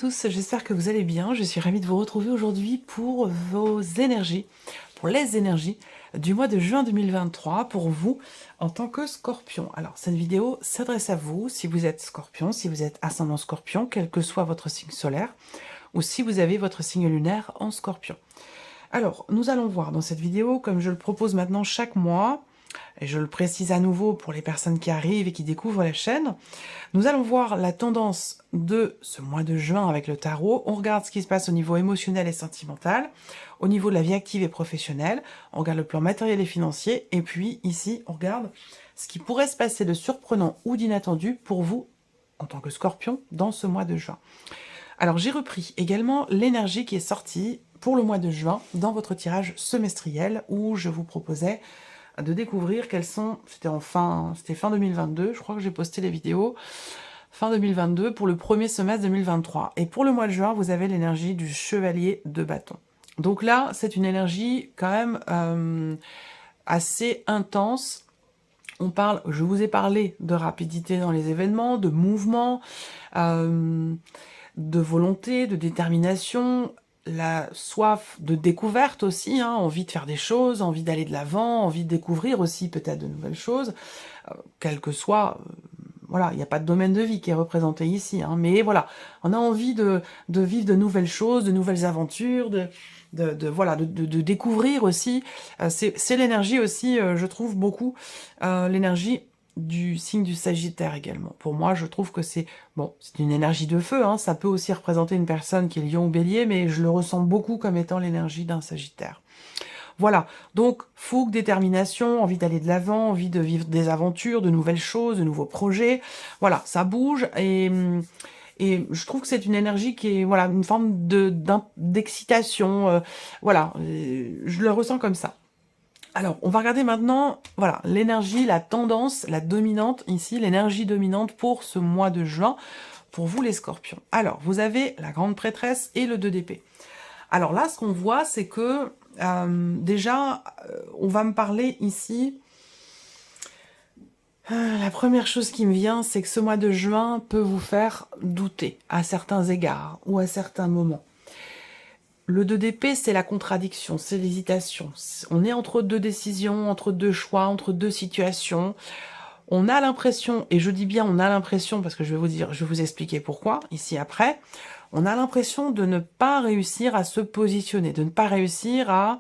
tous, j'espère que vous allez bien. Je suis ravie de vous retrouver aujourd'hui pour vos énergies, pour les énergies du mois de juin 2023 pour vous en tant que scorpion. Alors, cette vidéo s'adresse à vous si vous êtes scorpion, si vous êtes ascendant scorpion, quel que soit votre signe solaire, ou si vous avez votre signe lunaire en scorpion. Alors, nous allons voir dans cette vidéo, comme je le propose maintenant chaque mois, et je le précise à nouveau pour les personnes qui arrivent et qui découvrent la chaîne, nous allons voir la tendance de ce mois de juin avec le tarot. On regarde ce qui se passe au niveau émotionnel et sentimental, au niveau de la vie active et professionnelle, on regarde le plan matériel et financier, et puis ici, on regarde ce qui pourrait se passer de surprenant ou d'inattendu pour vous, en tant que scorpion, dans ce mois de juin. Alors, j'ai repris également l'énergie qui est sortie pour le mois de juin dans votre tirage semestriel, où je vous proposais de découvrir quelles sont, c'était fin 2022, je crois que j'ai posté les vidéos, fin 2022 pour le premier semestre 2023. Et pour le mois de juin, vous avez l'énergie du chevalier de bâton. Donc là, c'est une énergie quand même assez intense. Je vous ai parlé de rapidité dans les événements, de mouvement, de volonté, de détermination, la soif de découverte aussi, envie de faire des choses, envie d'aller de l'avant, envie de découvrir aussi peut-être de nouvelles choses, quel que soit, voilà, il n'y a pas de domaine de vie qui est représenté ici, mais voilà, on a envie de vivre de nouvelles choses, de nouvelles aventures, de découvrir aussi, c'est l'énergie aussi, je trouve beaucoup, l'énergie du signe du Sagittaire également. Pour moi, je trouve que c'est une énergie de feu, ça peut aussi représenter une personne qui est Lion ou Bélier, mais je le ressens beaucoup comme étant l'énergie d'un Sagittaire. Voilà, donc fougue, détermination, envie d'aller de l'avant, envie de vivre des aventures, de nouvelles choses, de nouveaux projets, voilà, ça bouge, et je trouve que c'est une énergie qui est, voilà, une forme d'excitation, voilà, je le ressens comme ça. Alors, on va regarder maintenant, voilà, l'énergie, la tendance, la dominante, ici, l'énergie dominante pour ce mois de juin, pour vous les scorpions. Alors, vous avez la grande prêtresse et le 2 d'épée. Alors là, ce qu'on voit, c'est que, déjà, on va me parler ici, la première chose qui me vient, c'est que ce mois de juin peut vous faire douter, à certains égards, ou à certains moments. Le 2 d'épée, c'est la contradiction, c'est l'hésitation. On est entre deux décisions, entre deux choix, entre deux situations. On a l'impression, et je dis bien on a l'impression, parce que je vais vous expliquer pourquoi, ici après, on a l'impression de ne pas réussir à se positionner, de ne pas réussir à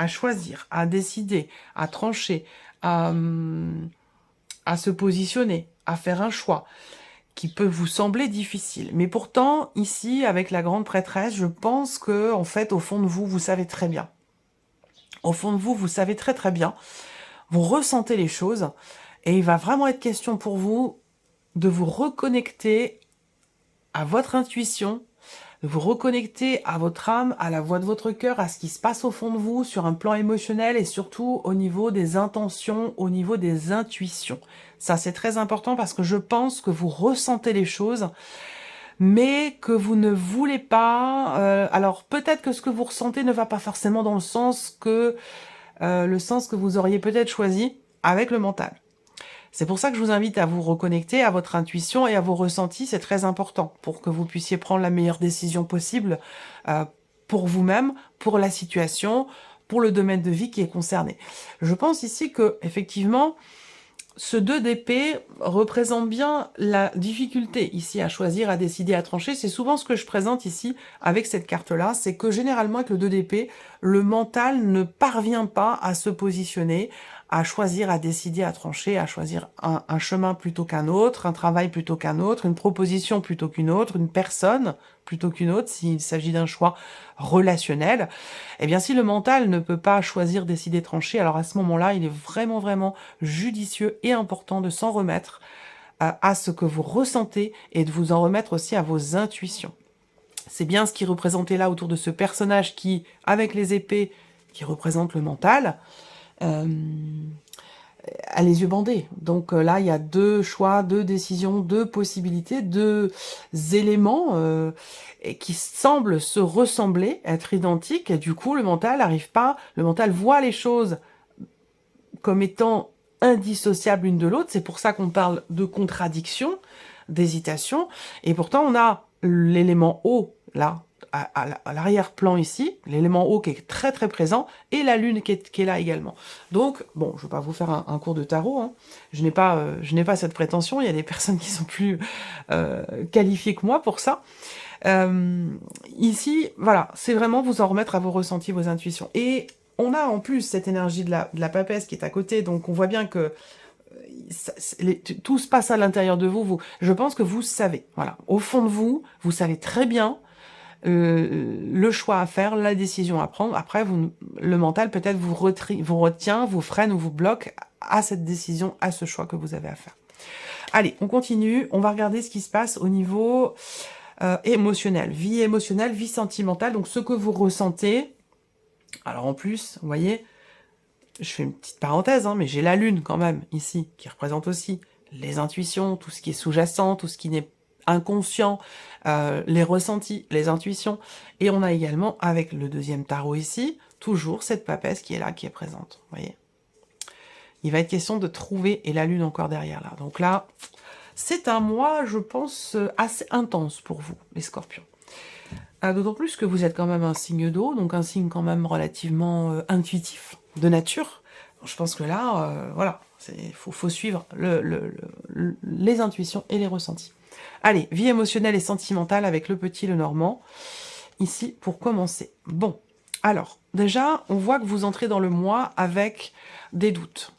choisir, à décider, à trancher, à se positionner, à faire un choix qui peut vous sembler difficile. Mais pourtant, ici, avec la grande prêtresse, je pense que, en fait, au fond de vous, vous savez très bien. Au fond de vous, vous savez très très bien. Vous ressentez les choses. Et il va vraiment être question pour vous de vous reconnecter à votre intuition, de vous reconnecter à votre âme, à la voix de votre cœur, à ce qui se passe au fond de vous, sur un plan émotionnel et surtout au niveau des intentions, au niveau des intuitions. Ça, c'est très important parce que je pense que vous ressentez les choses, mais que vous ne voulez pas... alors, peut-être que ce que vous ressentez ne va pas forcément dans le sens que vous auriez peut-être choisi avec le mental. C'est pour ça que je vous invite à vous reconnecter à votre intuition et à vos ressentis, c'est très important pour que vous puissiez prendre la meilleure décision possible pour vous-même, pour la situation, pour le domaine de vie qui est concerné. Je pense ici que, effectivement, ce 2 d'épée représente bien la difficulté ici à choisir, à décider, à trancher. C'est souvent ce que je présente ici avec cette carte-là, c'est que généralement avec le 2 d'épée, le mental ne parvient pas à se positionner, à choisir, à décider, à trancher, à choisir un chemin plutôt qu'un autre, un travail plutôt qu'un autre, une proposition plutôt qu'une autre, une personne plutôt qu'une autre, s'il s'agit d'un choix relationnel. Eh bien, si le mental ne peut pas choisir, décider, trancher, alors à ce moment-là, il est vraiment, vraiment judicieux et important de s'en remettre à ce que vous ressentez et de vous en remettre aussi à vos intuitions. C'est bien ce qui est représenté là autour de ce personnage qui, avec les épées, qui représente le mental, a les yeux bandés. Donc là, il y a deux choix, deux décisions, deux possibilités, deux éléments qui semblent se ressembler, être identiques, et du coup, le mental n'arrive pas, le mental voit les choses comme étant indissociables l'une de l'autre. C'est pour ça qu'on parle de contradiction, d'hésitation, et pourtant on a l'élément eau, là, à l'arrière-plan ici, l'élément eau qui est très très présent, et la lune qui est là également. Donc, bon, je ne vais pas vous faire un cours de tarot, hein. Je n'ai pas cette prétention, il y a des personnes qui sont plus qualifiées que moi pour ça. Ici, voilà, c'est vraiment vous en remettre à vos ressentis, vos intuitions. Et on a en plus cette énergie de la papesse qui est à côté, donc on voit bien que tout se passe à l'intérieur de vous. Je pense que vous savez, voilà, au fond de vous, vous savez très bien le choix à faire, la décision à prendre. Après, le mental peut-être vous retient, vous freine ou vous bloque à cette décision, à ce choix que vous avez à faire. Allez, on continue. On va regarder ce qui se passe au niveau émotionnel. Vie émotionnelle, vie sentimentale. Donc, ce que vous ressentez. Alors, en plus, vous voyez, je fais une petite parenthèse, hein, mais j'ai la lune quand même ici, qui représente aussi les intuitions, tout ce qui est sous-jacent, tout ce qui n'est inconscient, les ressentis, les intuitions. Et on a également, avec le deuxième tarot ici, toujours cette papesse qui est là, qui est présente. Vous voyez, il va être question de trouver, et la lune encore derrière là. Donc là, c'est un mois, je pense, assez intense pour vous, les scorpions. D'autant plus que vous êtes quand même un signe d'eau, donc un signe quand même relativement intuitif, de nature. Je pense que là, voilà, il faut suivre les intuitions et les ressentis. Allez, vie émotionnelle et sentimentale avec le petit, le normand, ici pour commencer. Bon, alors, déjà, on voit que vous entrez dans le mois avec des doutes,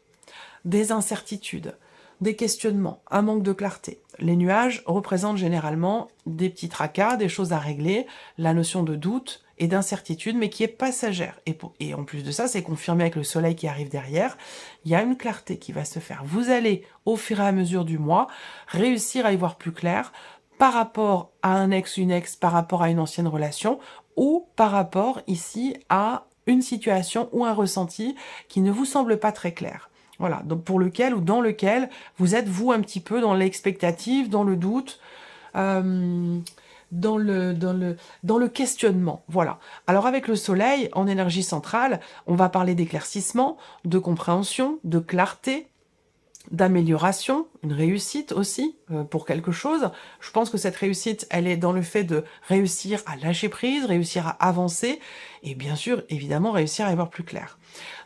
des incertitudes, des questionnements, un manque de clarté. Les nuages représentent généralement des petits tracas, des choses à régler, la notion de doute et d'incertitude, mais qui est passagère. Et en plus de ça, c'est confirmé avec le soleil qui arrive derrière, il y a une clarté qui va se faire. Vous allez, au fur et à mesure du mois, réussir à y voir plus clair par rapport à un ex, une ex, par rapport à une ancienne relation, ou par rapport ici à une situation ou un ressenti qui ne vous semble pas très clair. Voilà, donc pour lequel ou dans lequel vous êtes, vous, un petit peu dans l'expectative, dans le doute, dans le questionnement. Voilà. Alors avec le soleil, en énergie centrale, on va parler d'éclaircissement, de compréhension, de clarté, d'amélioration, une réussite aussi pour quelque chose. Je pense que cette réussite, elle est dans le fait de réussir à lâcher prise, réussir à avancer et bien sûr, évidemment, réussir à y voir plus clair.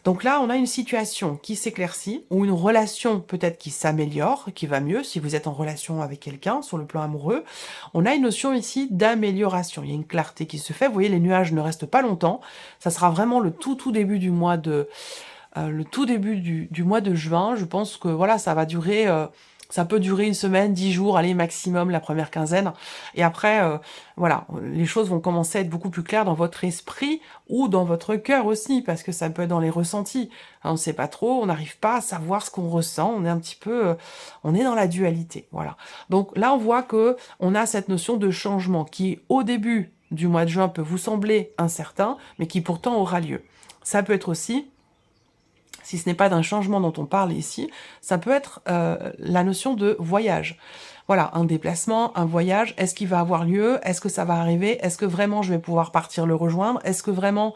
Donc là, on a une situation qui s'éclaircit ou une relation peut-être qui s'améliore, qui va mieux si vous êtes en relation avec quelqu'un sur le plan amoureux. On a une notion ici d'amélioration. Il y a une clarté qui se fait. Vous voyez, les nuages ne restent pas longtemps. Ça sera vraiment le tout début du mois de du mois de juin. Je pense que voilà, ça va durer, ça peut durer une semaine, 10 jours, allez maximum la première quinzaine. Et après, voilà, les choses vont commencer à être beaucoup plus claires dans votre esprit ou dans votre cœur aussi, parce que ça peut être dans les ressentis. On ne sait pas trop, on n'arrive pas à savoir ce qu'on ressent. On est un petit peu, on est dans la dualité. Voilà. Donc là, on voit que on a cette notion de changement qui, au début du mois de juin, peut vous sembler incertain, mais qui pourtant aura lieu. Ça peut être aussi, si ce n'est pas d'un changement dont on parle ici, ça peut être la notion de voyage. Voilà, un déplacement, un voyage, est-ce qu'il va avoir lieu? Est-ce que ça va arriver? Est-ce que vraiment je vais pouvoir partir le rejoindre? Est-ce que vraiment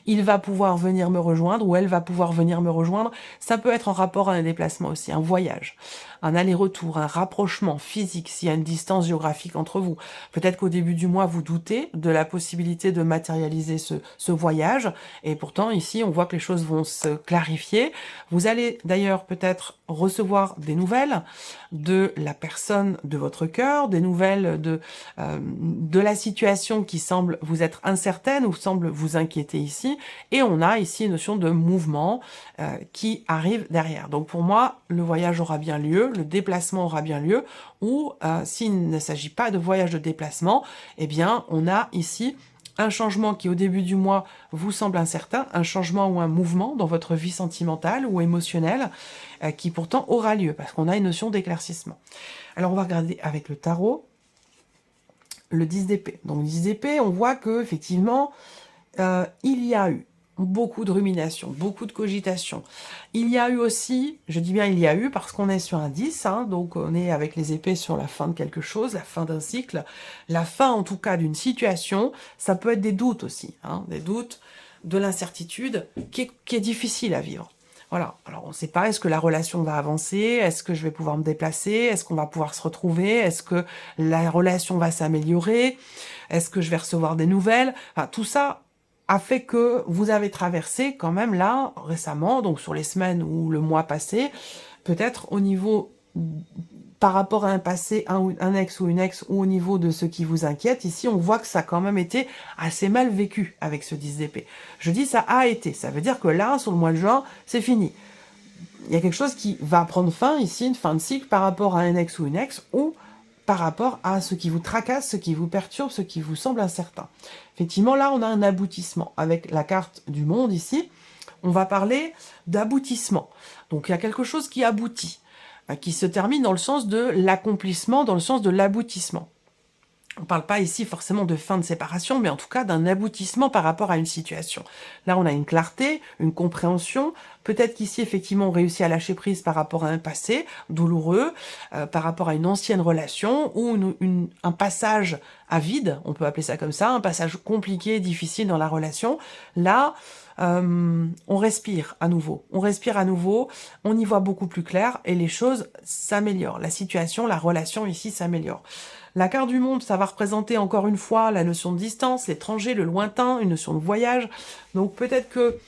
il va pouvoir venir me rejoindre ou elle va pouvoir venir me rejoindre? Ça peut être en rapport à un déplacement aussi, un voyage, un aller-retour, un rapprochement physique s'il y a une distance géographique entre vous. Peut-être qu'au début du mois, vous doutez de la possibilité de matérialiser ce voyage et pourtant ici, on voit que les choses vont se clarifier. Vous allez d'ailleurs peut-être recevoir des nouvelles de la personne de votre cœur, des nouvelles de la situation qui semble vous être incertaine ou semble vous inquiéter ici, et on a ici une notion de mouvement qui arrive derrière. Donc pour moi, le voyage aura bien lieu, le déplacement aura bien lieu, ou s'il ne s'agit pas de voyage de déplacement, eh bien on a ici un changement qui au début du mois vous semble incertain, un changement ou un mouvement dans votre vie sentimentale ou émotionnelle qui pourtant aura lieu, parce qu'on a une notion d'éclaircissement. Alors on va regarder avec le tarot le 10 d'épée. Donc 10 d'épée, on voit que effectivement il y a eu beaucoup de rumination, beaucoup de cogitation. Il y a eu aussi, je dis bien il y a eu parce qu'on est sur un 10, hein, donc on est avec les épées sur la fin de quelque chose, la fin d'un cycle, la fin en tout cas d'une situation. Ça peut être des doutes aussi, hein, des doutes, de l'incertitude qui est difficile à vivre. Voilà. Alors, on ne sait pas, est-ce que la relation va avancer? Est-ce que je vais pouvoir me déplacer? Est-ce qu'on va pouvoir se retrouver? Est-ce que la relation va s'améliorer? Est-ce que je vais recevoir des nouvelles? Enfin, tout ça a fait que vous avez traversé quand même là, récemment, donc sur les semaines ou le mois passé, peut-être au niveau par rapport à un passé, un ex ou une ex, ou au niveau de ce qui vous inquiète, ici on voit que ça a quand même été assez mal vécu avec ce 10 d'épée. Je dis ça a été, ça veut dire que là, sur le mois de juin, c'est fini. Il y a quelque chose qui va prendre fin ici, une fin de cycle par rapport à un ex ou une ex, ou par rapport à ce qui vous tracasse, ce qui vous perturbe, ce qui vous semble incertain. Effectivement, là, on a un aboutissement. Avec la carte du monde ici, on va parler d'aboutissement. Donc, il y a quelque chose qui aboutit, qui se termine dans le sens de l'accomplissement, dans le sens de l'aboutissement. On ne parle pas ici forcément de fin de séparation, mais en tout cas d'un aboutissement par rapport à une situation. Là, on a une clarté, une compréhension. Peut-être qu'ici, effectivement, on réussit à lâcher prise par rapport à un passé douloureux, par rapport à une ancienne relation, ou un passage à vide, on peut appeler ça comme ça, un passage compliqué, difficile dans la relation. Là, on respire à nouveau. On respire à nouveau, on y voit beaucoup plus clair, et les choses s'améliorent. La situation, la relation ici s'améliore. La carte du monde, ça va représenter encore une fois la notion de distance, l'étranger, le lointain, une notion de voyage. Donc peut-être que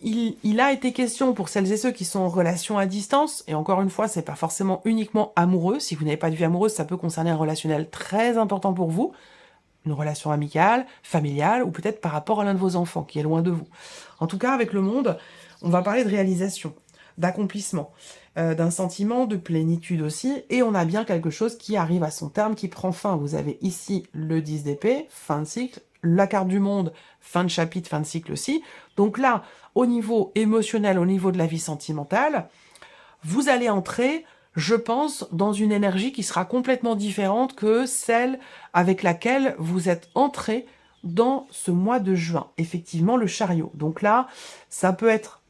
il a été question pour celles et ceux qui sont en relation à distance, et encore une fois, c'est pas forcément uniquement amoureux. Si vous n'avez pas de vie amoureuse, ça peut concerner un relationnel très important pour vous, une relation amicale, familiale, ou peut-être par rapport à l'un de vos enfants qui est loin de vous. En tout cas, avec le monde, on va parler de réalisation, d'accomplissement, d'un sentiment de plénitude aussi, et on a bien quelque chose qui arrive à son terme, qui prend fin. Vous avez ici le 10 d'épée, fin de cycle, la carte du monde, fin de chapitre, fin de cycle aussi. Donc là, au niveau émotionnel, au niveau de la vie sentimentale, vous allez entrer, je pense, dans une énergie qui sera complètement différente que celle avec laquelle vous êtes entré dans ce mois de juin. Effectivement, le chariot. Donc là, ça peut être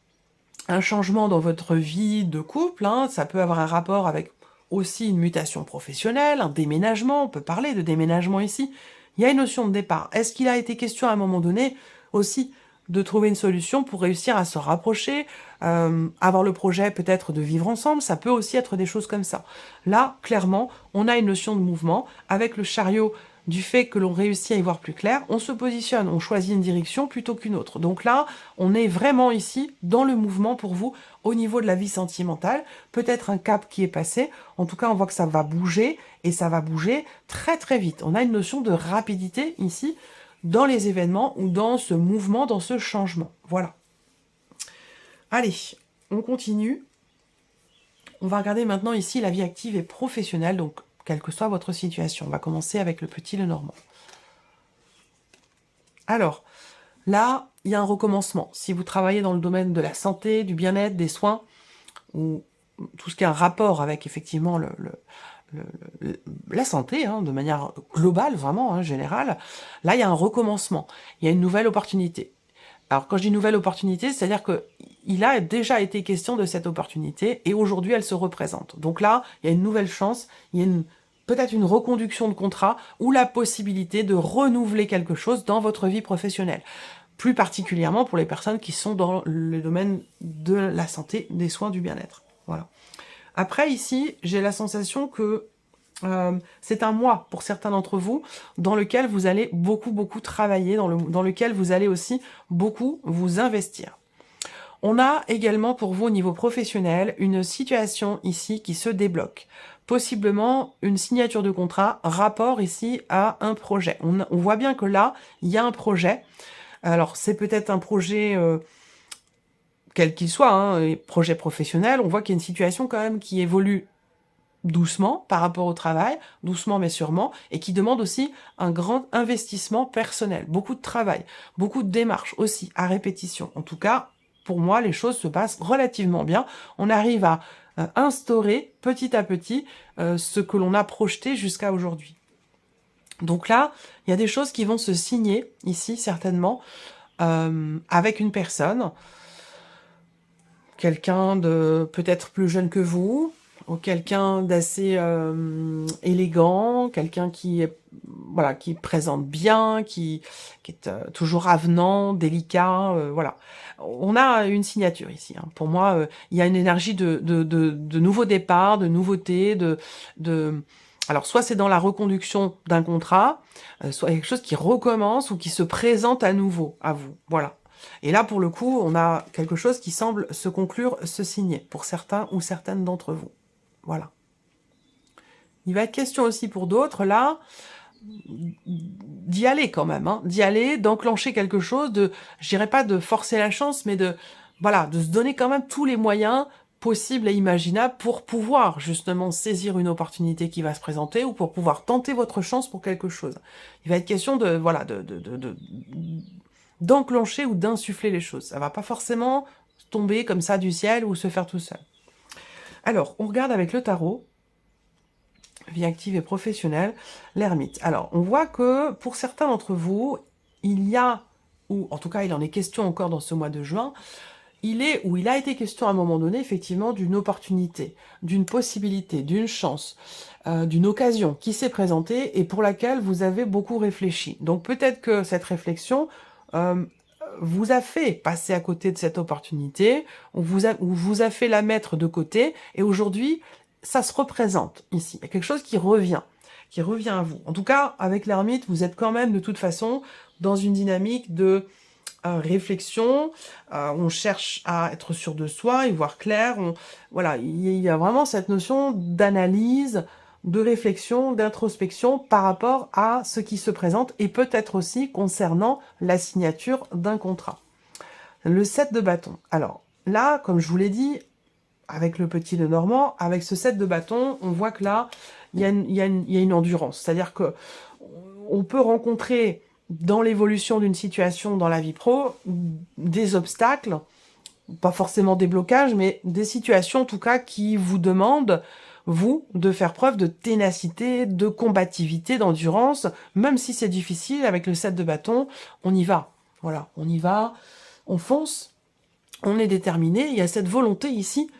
un changement dans votre vie de couple, hein, ça peut avoir un rapport avec aussi une mutation professionnelle, un déménagement, on peut parler de déménagement ici. Il y a une notion de départ. Est-ce qu'il a été question à un moment donné aussi de trouver une solution pour réussir à se rapprocher, avoir le projet peut-être de vivre ensemble, ça peut aussi être des choses comme ça. Là, clairement, on a une notion de mouvement. Avec le chariot, du fait que l'on réussit à y voir plus clair, on se positionne, on choisit une direction plutôt qu'une autre. Donc là, on est vraiment ici dans le mouvement pour vous au niveau de la vie sentimentale. Peut-être un cap qui est passé. En tout cas, on voit que ça va bouger et ça va bouger très très vite. On a une notion de rapidité ici dans les événements ou dans ce mouvement, dans ce changement. Voilà. Allez, on continue. On va regarder maintenant ici la vie active et professionnelle, donc quelle que soit votre situation. On va commencer avec le petit Lenormand. Alors, là, il y a un recommencement. Si vous travaillez dans le domaine de la santé, du bien-être, des soins, ou tout ce qui a un rapport avec effectivement la santé, hein, de manière globale, vraiment, hein, générale, là, il y a un recommencement. Il y a une nouvelle opportunité. Alors, quand je dis nouvelle opportunité, c'est-à-dire que il a déjà été question de cette opportunité et aujourd'hui, elle se représente. Donc là, il y a une nouvelle chance, il y a peut-être une reconduction de contrat ou la possibilité de renouveler quelque chose dans votre vie professionnelle. Plus particulièrement pour les personnes qui sont dans le domaine de la santé, des soins, du bien-être. Voilà. Après, ici, j'ai la sensation que c'est un mois pour certains d'entre vous dans lequel vous allez beaucoup travailler, dans lequel vous allez aussi beaucoup vous investir. On a également pour vous au niveau professionnel une situation ici qui se débloque. Possiblement une signature de contrat, rapport ici à un projet. On voit bien que là, il y a un projet. Alors c'est peut-être un projet quel qu'il soit, hein, projet professionnel. On voit qu'il y a une situation quand même qui évolue doucement par rapport au travail, doucement mais sûrement, et qui demande aussi un grand investissement personnel, beaucoup de travail, beaucoup de démarches aussi, à répétition. En tout cas, pour moi, les choses se passent relativement bien. On arrive à instaurer petit à petit ce que l'on a projeté jusqu'à aujourd'hui. Donc là, il y a des choses qui vont se signer ici, certainement, avec une personne, quelqu'un de peut-être plus jeune que vous, quelqu'un d'assez élégant, quelqu'un qui est voilà, qui présente bien, qui est toujours avenant, délicat, voilà. On a une signature ici. Hein. Pour moi, il y a une énergie de nouveau départ, de nouveauté, de alors soit c'est dans la reconduction d'un contrat, soit quelque chose qui recommence ou qui se présente à nouveau à vous. Voilà. Et là, pour le coup, on a quelque chose qui semble se conclure, se signer, pour certains ou certaines d'entre vous. Voilà. Il va être question aussi pour d'autres, là, d'y aller quand même, hein, d'y aller, d'enclencher quelque chose, je dirais pas de forcer la chance, mais voilà, de se donner quand même tous les moyens possibles et imaginables pour pouvoir justement saisir une opportunité qui va se présenter ou pour pouvoir tenter votre chance pour quelque chose. Il va être question voilà, d'enclencher ou d'insuffler les choses. Ça va pas forcément tomber comme ça du ciel ou se faire tout seul. Alors, on regarde avec le tarot, vie active et professionnelle, l'ermite. Alors, on voit que pour certains d'entre vous, il y a, ou en tout cas il en est question encore dans ce mois de juin, il a été question à un moment donné, effectivement, d'une opportunité, d'une possibilité, d'une chance, d'une occasion qui s'est présentée et pour laquelle vous avez beaucoup réfléchi. Donc peut-être que cette réflexion vous a fait passer à côté de cette opportunité, ou vous a fait la mettre de côté, et aujourd'hui, ça se représente ici. Il y a quelque chose qui revient à vous. En tout cas, avec l'ermite, vous êtes quand même de toute façon dans une dynamique de réflexion, on cherche à être sûr de soi, y voir clair, voilà, il y a vraiment cette notion d'analyse, de réflexion, d'introspection par rapport à ce qui se présente et peut-être aussi concernant la signature d'un contrat. Le 7 de bâton. Alors là, comme je vous l'ai dit, avec le petit Lenormand, avec ce 7 de bâton, on voit que là, il y a une endurance. C'est-à-dire que on peut rencontrer dans l'évolution d'une situation dans la vie pro, des obstacles, pas forcément des blocages, mais des situations en tout cas qui vous demandent, vous, de faire preuve de ténacité, de combativité, d'endurance, même si c'est difficile, avec le 7 de bâton, on y va. Voilà, on y va, on fonce, on est déterminé, il y a cette volonté ici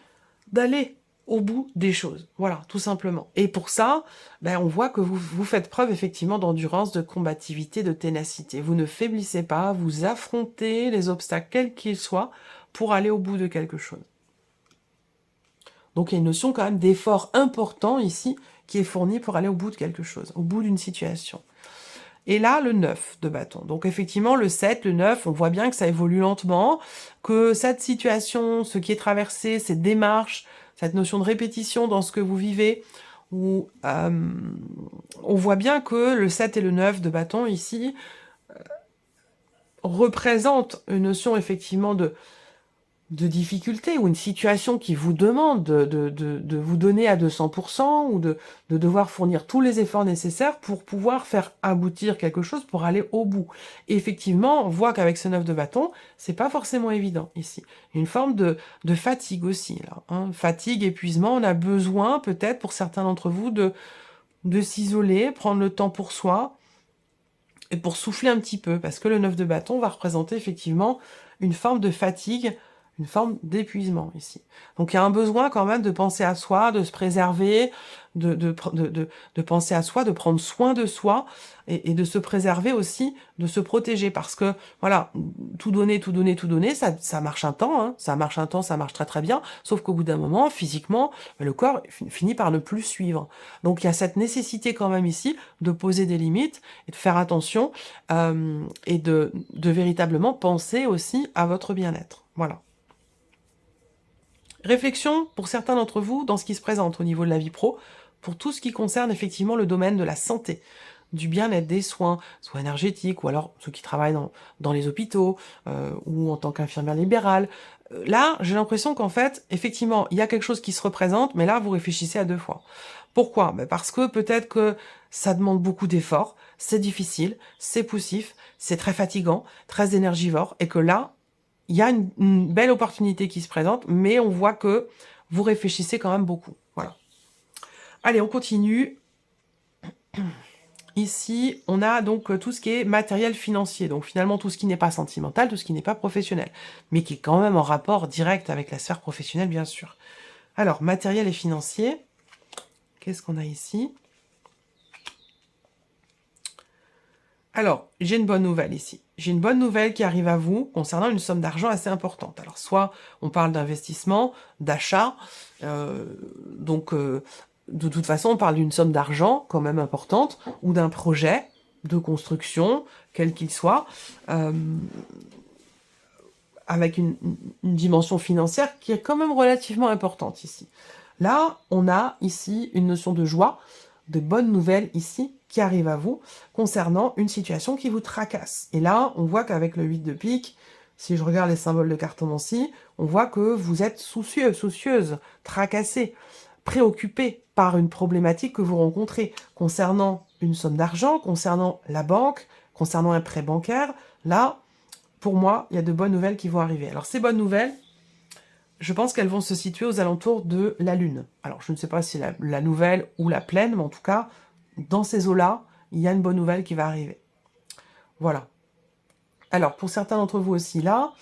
d'aller au bout des choses. Voilà, tout simplement. Et pour ça, on voit que vous faites preuve effectivement d'endurance, de combativité, de ténacité. Vous ne faiblissez pas, vous affrontez les obstacles, quels qu'ils soient, pour aller au bout de quelque chose. Donc il y a une notion quand même d'effort important ici qui est fourni pour aller au bout de quelque chose, au bout d'une situation. Et là, le 9 de bâton. Donc effectivement, le 7, le 9, on voit bien que ça évolue lentement, que cette situation, ce qui est traversé, ces démarches, cette notion de répétition dans ce que vous vivez, où on voit bien que le 7 et le 9 de bâton ici représentent une notion effectivement de difficulté ou une situation qui vous demande de vous donner à 200% ou de devoir fournir tous les efforts nécessaires pour pouvoir faire aboutir quelque chose, pour aller au bout. Et effectivement, on voit qu'avec ce 9 de bâton, c'est pas forcément évident ici. Une forme de fatigue aussi, là. Hein. Fatigue, épuisement, on a besoin peut-être pour certains d'entre vous de s'isoler, prendre le temps pour soi et pour souffler un petit peu, parce que le 9 de bâton va représenter effectivement une forme de fatigue, une forme d'épuisement ici. Donc il y a un besoin quand même de penser à soi, de se préserver, de penser à soi, de prendre soin de soi et de se préserver aussi, de se protéger. Parce que, voilà, tout donner, ça marche un temps, hein, ça marche très très bien, sauf qu'au bout d'un moment, physiquement, le corps finit par ne plus suivre. Donc il y a cette nécessité quand même ici de poser des limites et de faire attention et de véritablement penser aussi à votre bien-être. Voilà. Réflexion pour certains d'entre vous dans ce qui se présente au niveau de la vie pro, pour tout ce qui concerne effectivement le domaine de la santé, du bien-être, des soins, soit énergétiques, ou alors ceux qui travaillent dans les hôpitaux, ou en tant qu'infirmière libérale. Là, j'ai l'impression qu'en fait, effectivement, il y a quelque chose qui se représente, mais là, vous réfléchissez à deux fois. Pourquoi ? Parce que peut-être que ça demande beaucoup d'efforts, c'est difficile, c'est poussif, c'est très fatigant, très énergivore, et que là, il y a une belle opportunité qui se présente, mais on voit que vous réfléchissez quand même beaucoup. Voilà. Allez, on continue. Ici, on a donc tout ce qui est matériel financier. Donc finalement, tout ce qui n'est pas sentimental, tout ce qui n'est pas professionnel, mais qui est quand même en rapport direct avec la sphère professionnelle, bien sûr. Alors, matériel et financier. Qu'est-ce qu'on a ici? Alors, j'ai une bonne nouvelle ici. J'ai une bonne nouvelle qui arrive à vous concernant une somme d'argent assez importante. Alors, soit on parle d'investissement, d'achat, donc de toute façon, on parle d'une somme d'argent quand même importante, ou d'un projet de construction, quel qu'il soit, avec une dimension financière qui est quand même relativement importante ici. Là, on a ici une notion de joie, de bonnes nouvelles ici qui arrivent à vous concernant une situation qui vous tracasse. Et là, on voit qu'avec le 8 de pique, si je regarde les symboles de cartomancie, on voit que vous êtes soucieux, soucieuse, tracassé, préoccupé par une problématique que vous rencontrez concernant une somme d'argent, concernant la banque, concernant un prêt bancaire. Là, pour moi, il y a de bonnes nouvelles qui vont arriver. Alors, ces bonnes nouvelles, je pense qu'elles vont se situer aux alentours de la Lune. Alors, je ne sais pas si la nouvelle ou la pleine, mais en tout cas, dans ces eaux-là, il y a une bonne nouvelle qui va arriver. Voilà. Alors, pour certains d'entre vous aussi, là,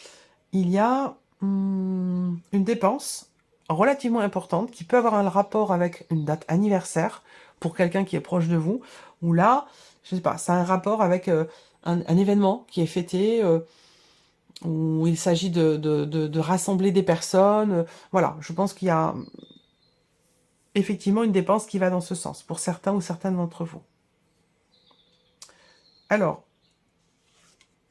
il y a une dépense relativement importante qui peut avoir un rapport avec une date anniversaire pour quelqu'un qui est proche de vous, ou là, je ne sais pas, ça a un rapport avec un événement qui est fêté, où il s'agit de rassembler des personnes. Voilà, je pense qu'il y a effectivement une dépense qui va dans ce sens, pour certains ou certaines d'entre vous. Alors,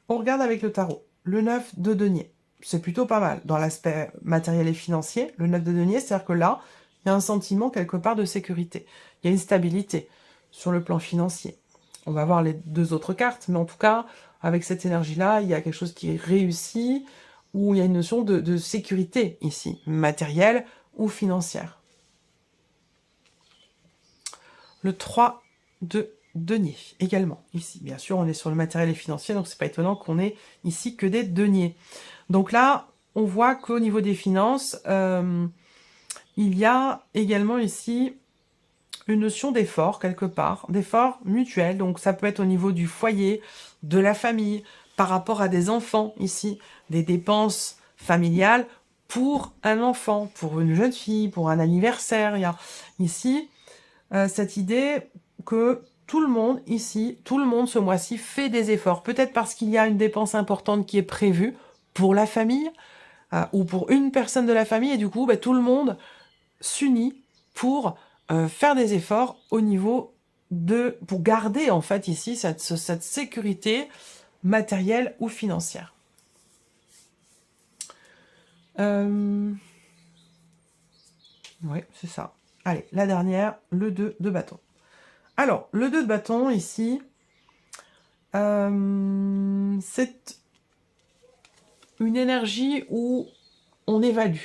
on regarde avec le tarot. Le 9 de denier, c'est plutôt pas mal. Dans l'aspect matériel et financier, le 9 de denier, c'est-à-dire que là, il y a un sentiment quelque part de sécurité. Il y a une stabilité sur le plan financier. On va voir les deux autres cartes, mais en tout cas, avec cette énergie-là, il y a quelque chose qui est réussi, où il y a une notion de sécurité ici, matérielle ou financière. Le 3 de denier, également, ici. Bien sûr, on est sur le matériel et financier, donc c'est pas étonnant qu'on ait ici que des deniers. Donc là, on voit qu'au niveau des finances, il y a également ici une notion d'effort, quelque part, d'effort mutuel. Donc ça peut être au niveau du foyer, de la famille, par rapport à des enfants, ici, des dépenses familiales pour un enfant, pour une jeune fille, pour un anniversaire. Il y a ici cette idée que tout le monde ici, tout le monde ce mois-ci fait des efforts. Peut-être parce qu'il y a une dépense importante qui est prévue pour la famille ou pour une personne de la famille. Et du coup, tout le monde s'unit pour faire des efforts au niveau pour garder en fait ici cette sécurité matérielle ou financière. Oui, c'est ça. Allez, la dernière, le 2 de bâton. Alors, le 2 de bâton, ici, c'est une énergie où on évalue.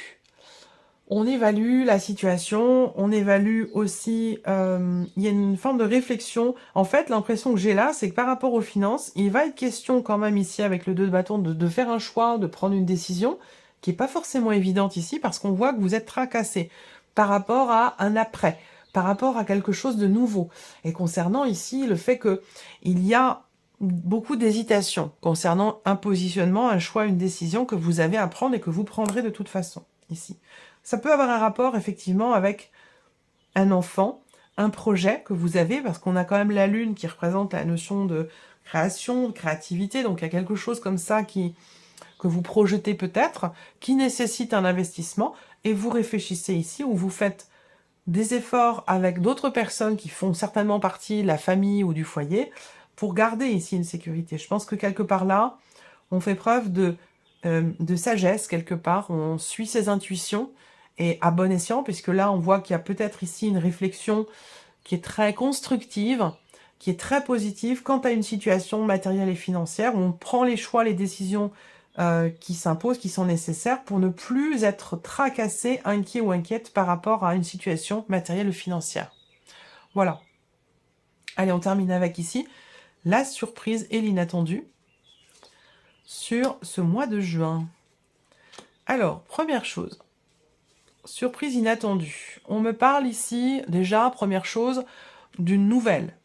On évalue la situation, on évalue aussi, il y a une forme de réflexion. En fait, l'impression que j'ai là, c'est que par rapport aux finances, il va être question quand même ici, avec le 2 de bâton, de faire un choix, de prendre une décision, qui n'est pas forcément évidente ici, parce qu'on voit que vous êtes tracassé par rapport à un après, par rapport à quelque chose de nouveau. Et concernant ici le fait que il y a beaucoup d'hésitation concernant un positionnement, un choix, une décision que vous avez à prendre et que vous prendrez de toute façon, ici. Ça peut avoir un rapport, effectivement, avec un enfant, un projet que vous avez, parce qu'on a quand même la lune qui représente la notion de création, de créativité, donc il y a quelque chose comme ça que vous projetez peut-être, qui nécessite un investissement, et vous réfléchissez ici, où vous faites des efforts avec d'autres personnes qui font certainement partie de la famille ou du foyer, pour garder ici une sécurité. Je pense que quelque part là, on fait preuve de sagesse, quelque part, on suit ses intuitions, et à bon escient, puisque là, on voit qu'il y a peut-être ici une réflexion qui est très constructive, qui est très positive quant à une situation matérielle et financière, où on prend les choix, les décisions qui s'imposent, qui sont nécessaires, pour ne plus être tracassé, inquiet ou inquiète par rapport à une situation matérielle ou financière. Voilà. Allez, on termine avec ici la surprise et l'inattendu sur ce mois de juin. Alors, première chose, surprise inattendue. On me parle ici, déjà, première chose, d'une nouvelle.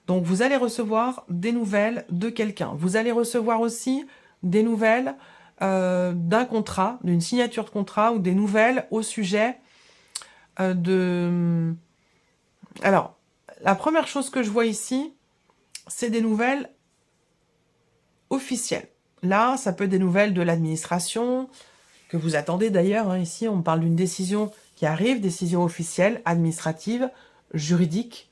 Donc, vous allez recevoir des nouvelles de quelqu'un. Vous allez recevoir aussi des nouvelles d'un contrat, d'une signature de contrat, ou des nouvelles au sujet Alors, la première chose que je vois ici, c'est des nouvelles officielles. Là, ça peut être des nouvelles de l'administration, que vous attendez d'ailleurs. Hein, ici, on parle d'une décision qui arrive, décision officielle, administrative, juridique,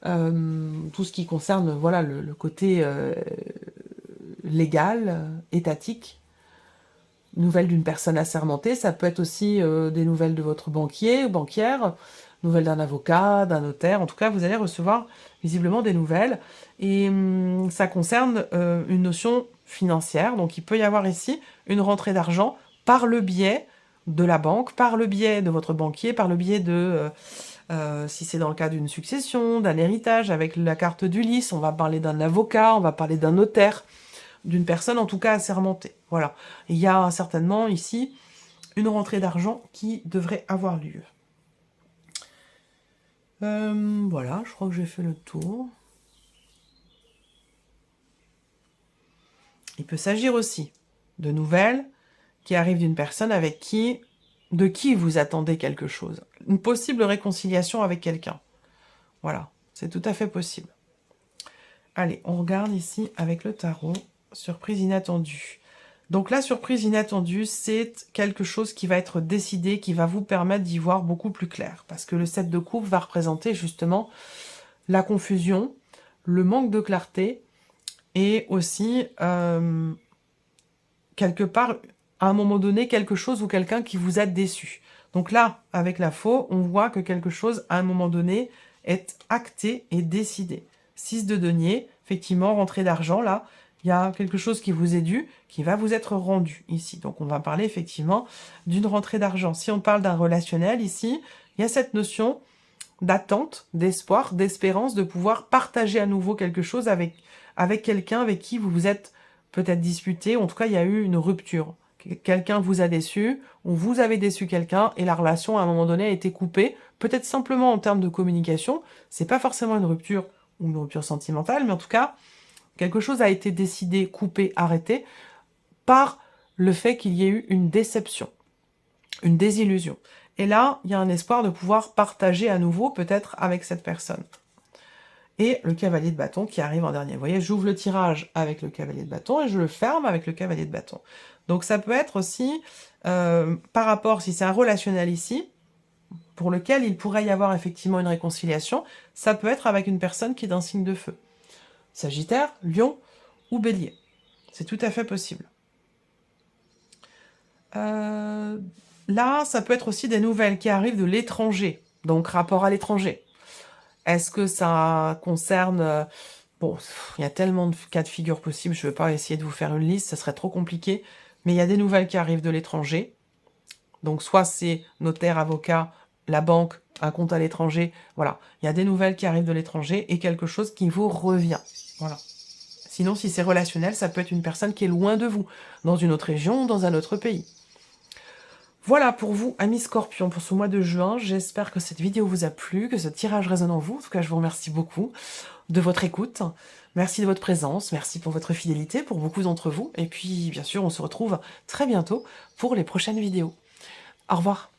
tout ce qui concerne voilà, le côté légal, étatique. Nouvelles d'une personne assermentée, ça peut être aussi des nouvelles de votre banquier ou banquière, nouvelles d'un avocat, d'un notaire. En tout cas, vous allez recevoir visiblement des nouvelles. Et ça concerne une notion financière. Donc, il peut y avoir ici une rentrée d'argent par le biais de la banque, par le biais de votre banquier, par le biais de... si c'est dans le cas d'une succession, d'un héritage, avec la carte d'Ulysse, on va parler d'un avocat, on va parler d'un notaire, d'une personne en tout cas assermentée. Voilà. Il y a certainement ici une rentrée d'argent qui devrait avoir lieu. Voilà, je crois que j'ai fait le tour. Il peut s'agir aussi de nouvelles qui arrivent d'une personne de qui vous attendez quelque chose. Une possible réconciliation avec quelqu'un. Voilà, c'est tout à fait possible. Allez, on regarde ici avec le tarot. Surprise inattendue. Donc la surprise inattendue, c'est quelque chose qui va être décidé, qui va vous permettre d'y voir beaucoup plus clair. Parce que le 7 de coupe va représenter justement la confusion, le manque de clarté, et aussi, quelque part, à un moment donné, quelque chose ou quelqu'un qui vous a déçu. Donc là, avec la faux, on voit que quelque chose, à un moment donné, est acté et décidé. 6 de denier, effectivement, rentrée d'argent, là, il y a quelque chose qui vous est dû, qui va vous être rendu ici. Donc on va parler effectivement d'une rentrée d'argent. Si on parle d'un relationnel ici, il y a cette notion d'attente, d'espoir, d'espérance, de pouvoir partager à nouveau quelque chose avec quelqu'un avec qui vous vous êtes peut-être disputé, en tout cas il y a eu une rupture. Quelqu'un vous a déçu, ou vous avez déçu quelqu'un, et la relation à un moment donné a été coupée, peut-être simplement en termes de communication, c'est pas forcément une rupture ou une rupture sentimentale, mais en tout cas, quelque chose a été décidé, coupé, arrêté, par le fait qu'il y ait eu une déception, une désillusion. Et là, il y a un espoir de pouvoir partager à nouveau, peut-être, avec cette personne. Et le cavalier de bâton qui arrive en dernier. Vous voyez, j'ouvre le tirage avec le cavalier de bâton et je le ferme avec le cavalier de bâton. Donc ça peut être aussi, par rapport, si c'est un relationnel ici, pour lequel il pourrait y avoir effectivement une réconciliation, ça peut être avec une personne qui est d'un signe de feu. Sagittaire, Lion ou Bélier. C'est tout à fait possible. Là, ça peut être aussi des nouvelles qui arrivent de l'étranger, donc rapport à l'étranger. Est-ce que ça concerne... Bon, il y a tellement de cas de figure possibles, je ne vais pas essayer de vous faire une liste, ça serait trop compliqué, mais il y a des nouvelles qui arrivent de l'étranger. Donc soit c'est notaire, avocat, la banque, un compte à l'étranger, voilà. Il y a des nouvelles qui arrivent de l'étranger et quelque chose qui vous revient. Voilà. Sinon, si c'est relationnel, ça peut être une personne qui est loin de vous, dans une autre région ou dans un autre pays. Voilà pour vous, amis Scorpions, pour ce mois de juin. J'espère que cette vidéo vous a plu, que ce tirage résonne en vous. En tout cas, je vous remercie beaucoup de votre écoute. Merci de votre présence, merci pour votre fidélité, pour beaucoup d'entre vous. Et puis, bien sûr, on se retrouve très bientôt pour les prochaines vidéos. Au revoir.